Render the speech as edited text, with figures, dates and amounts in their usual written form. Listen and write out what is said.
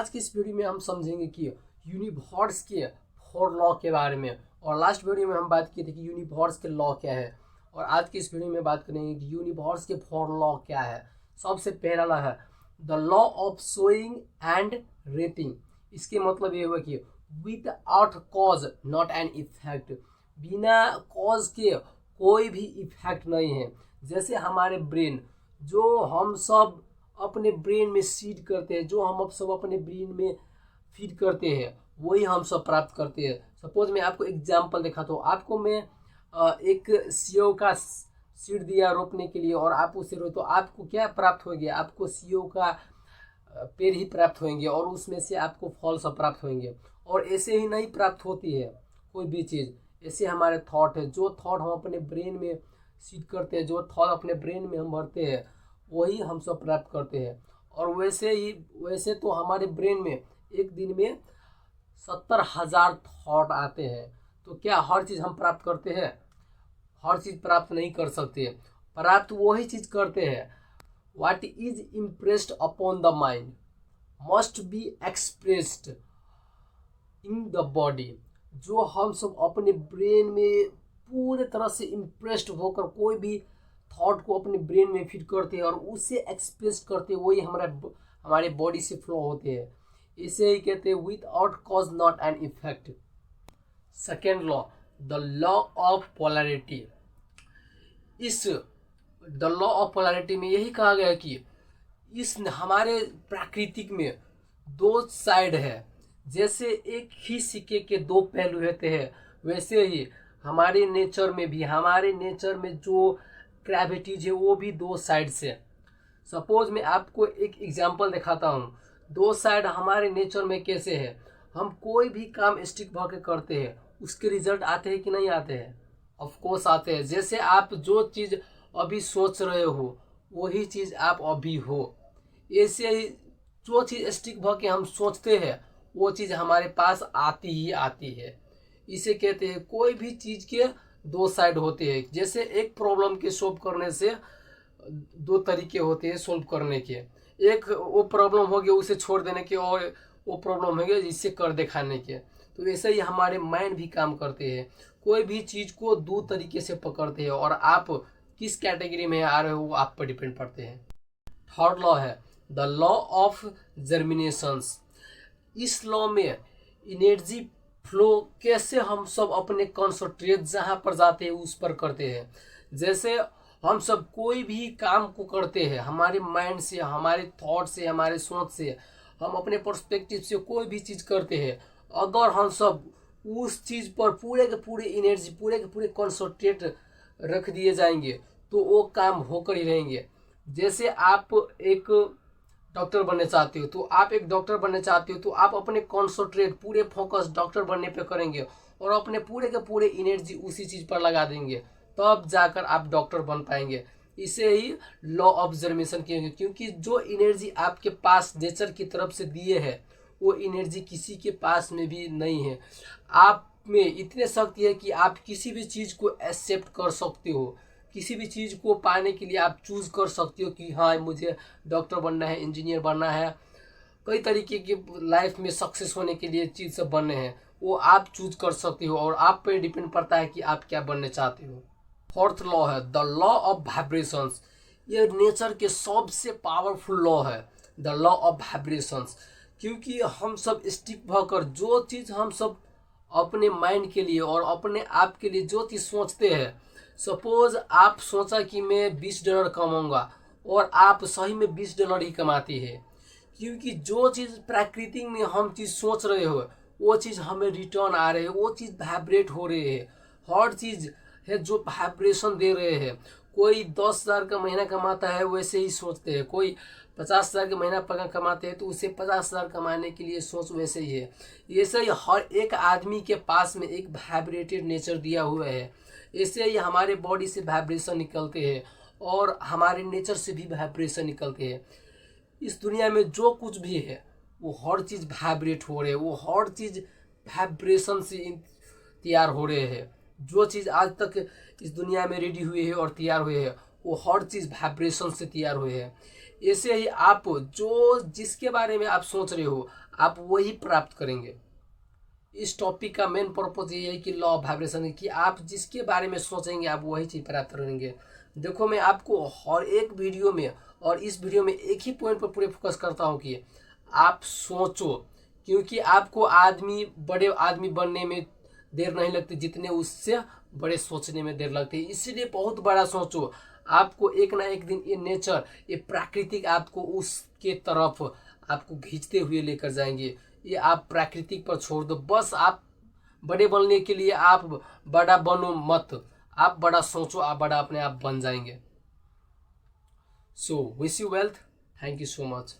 आज की इस वीडियो में हम समझेंगे कि यूनिवर्स के 4 लॉ के बारे में। और लास्ट वीडियो में हम बात की थी कि यूनिवर्स के लॉ क्या है, और आज की इस वीडियो में बात करेंगे कि यूनिवर्स के 4 लॉ क्या है। सबसे पहला लॉ है the law of sowing and reaping. इसके मतलब ये हुआ कि without cause not an effect, बिना कॉज के कोई भी इफेक्ट नहीं है। जैसे हमारे ब्रेन, जो हम सब अपने ब्रेन में सीड करते हैं, जो हम अब सब अपने ब्रेन में फीड करते हैं, वही हम सब प्राप्त करते हैं। सपोज मैं आपको एग्जांपल दिखाता हूँ। आपको मैं एक सेव का सीड दिया रोपने के लिए, और आप उसे रो, तो आपको क्या प्राप्त हो गया? आपको सेव का पेड़ ही प्राप्त होंगे, और उसमें से आपको फल सब प्राप्त होंगे। और ऐसे ही नहीं प्राप्त होती है कोई भी चीज़। ऐसे हमारे थॉट है, जो थॉट हम अपने ब्रेन में सीड करते हैं, जो थॉट अपने ब्रेन में हम भरते हैं, वही हम सब प्राप्त करते हैं। और वैसे तो हमारे ब्रेन में एक दिन में 70,000 थॉट आते हैं। तो क्या हर चीज़ हम प्राप्त करते हैं? हर चीज़ प्राप्त नहीं कर सकते। प्राप्त वही चीज़ करते हैं what is impressed upon the mind must be expressed in the body. जो हम सब अपने ब्रेन में पूरे तरह से इम्प्रेस्ड होकर कोई भी थॉट को अपने ब्रेन में फिट करते हैं और उसे एक्सप्रेस करते हैं, वही हमारे बॉडी से फ्लो होते हैं। इसे ही कहते हैं without cause not an effect. Second law, the law of polarity. इस द लॉ ऑफ पोलैरिटी में यही कहा गया है कि इस हमारे प्राकृतिक में दो साइड है। जैसे एक ही सिक्के के दो पहलू होते हैं, वैसे ही हमारे नेचर में जो ग्रेविटीज है वो भी दो साइड से। सपोज मैं आपको एक एग्जांपल दिखाता हूँ। दो साइड हमारे नेचर में कैसे है। हम कोई भी काम स्टिक भर के करते हैं, उसके रिजल्ट आते हैं कि नहीं आते हैं? ऑफ कोर्स आते हैं। जैसे आप जो चीज़ अभी सोच रहे हो, वही चीज़ आप अभी हो। ऐसे ही जो चीज़ स्टिक भर के हम सोचते हैं, वो चीज़ हमारे पास आती ही आती है। इसे कहते हैं कोई भी चीज़ के दो साइड होते हैं। जैसे एक प्रॉब्लम के सोल्व करने से दो तरीके होते हैं सोल्व करने के। एक वो प्रॉब्लम हो गया उसे छोड़ देने के, और वो प्रॉब्लम हो गया इससे कर दिखाने के। तो ऐसे ही हमारे माइंड भी काम करते हैं। कोई भी चीज़ को दो तरीके से पकड़ते हैं, और आप किस कैटेगरी में आ रहे हो वो आप पर डिपेंड पड़ते हैं। थर्ड लॉ है द लॉ ऑफ जर्मिनेशंस। इस लॉ में एनर्जी फ्लो कैसे हम सब अपने कंसंट्रेट जहाँ पर जाते हैं उस पर करते हैं। जैसे हम सब कोई भी काम को करते हैं, हमारे माइंड से, हमारे थॉट से, हमारे सोच से, हम अपने पर्सपेक्टिव से कोई भी चीज़ करते हैं। अगर हम सब उस चीज़ पर पूरे के पूरे एनर्जी, पूरे के पूरे कंसंट्रेट रख दिए जाएंगे, तो वो काम होकर ही रहेंगे। जैसे आप एक डॉक्टर बनना चाहते हो, तो आप एक डॉक्टर बनना चाहते हो, तो आप अपने कॉन्संट्रेट पूरे फोकस डॉक्टर बनने पे करेंगे, और अपने पूरे के पूरे एनर्जी उसी चीज़ पर लगा देंगे, तब जाकर आप डॉक्टर बन पाएंगे। इसे ही लॉ ऑफ जर्मिनेशन कहेंगे, क्योंकि जो एनर्जी आपके पास नेचर की तरफ से दिए है, वो एनर्जी किसी के पास में भी नहीं है। आप में इतने शक्ति है कि आप किसी भी चीज़ को एक्सेप्ट कर सकते हो। किसी भी चीज़ को पाने के लिए आप चूज़ कर सकते हो कि हाँ मुझे डॉक्टर बनना है, इंजीनियर बनना है, कई तरीके की लाइफ में सक्सेस होने के लिए चीज़ सब बनने हैं, वो आप चूज कर सकते हो, और आप पे डिपेंड पड़ता है कि आप क्या बनने चाहते हो। फोर्थ लॉ है द लॉ ऑफ वाइब्रेशंस। ये नेचर के सबसे पावरफुल लॉ है, द लॉ ऑफ वाइब्रेशंस। क्योंकि हम सब स्टिक भरकर जो चीज़ हम सब अपने माइंड के लिए और अपने आप के लिए जो चीज़ सोचते हैं, सपोज आप सोचा कि मैं $20 कमाऊंगा, और आप सही में $20 ही कमाती है। क्योंकि जो चीज़ प्रकृति में हम चीज़ सोच रहे हो, वो चीज़ हमें रिटर्न आ रहे है, वो चीज़ वाइब्रेट हो रही है। हर चीज़ है जो वाइब्रेशन दे रहे हैं। कोई 10,000 का महीना कमाता है, वैसे ही सोचते हैं। कोई 50,000 का महीना कमाते हैं, तो उसे 50,000 कमाने के लिए सोच वैसे ही है। ऐसे ही हर एक आदमी के पास में एक वाइब्रेटेड नेचर दिया हुआ है। ऐसे ही हमारे बॉडी से वाइब्रेशन निकलते हैं, और हमारे नेचर से भी वाइब्रेशन निकलते हैं। इस दुनिया में जो कुछ भी है, वो हर चीज़ वाइब्रेट हो रहे है, वो हर चीज़ वाइब्रेशन से तैयार हो रहे हैं। जो चीज़ आज तक इस दुनिया में रेडी हुए है और तैयार हुए हैं, वो हर चीज़ वाइब्रेशन से तैयार हुए हैं। ऐसे ही आप जो जिसके बारे में आप सोच रहे हो, आप वही प्राप्त करेंगे। इस टॉपिक का मेन पर्पज ये है कि लॉ ऑफ वाइब्रेशन है कि आप जिसके बारे में सोचेंगे आप वही चीज़ प्राप्त करेंगे। देखो मैं आपको हर एक वीडियो में और इस वीडियो में एक ही पॉइंट पर पूरे फोकस करता हूँ कि आप सोचो, क्योंकि आपको बड़े आदमी बनने में देर नहीं लगती जितने उससे बड़े सोचने में देर लगती है। इसीलिए बहुत बड़ा सोचो। आपको एक ना एक दिन ये नेचर, ये प्राकृतिक आपको उसके तरफ आपको खींचते हुए लेकर जाएंगे। ये आप प्राकृतिक पर छोड़ दो। बस आप बड़े बनने के लिए आप बड़ा बनो मत, आप बड़ा सोचो, आप बड़ा अपने आप बन जाएंगे। So wish you wealth. Thank you so much.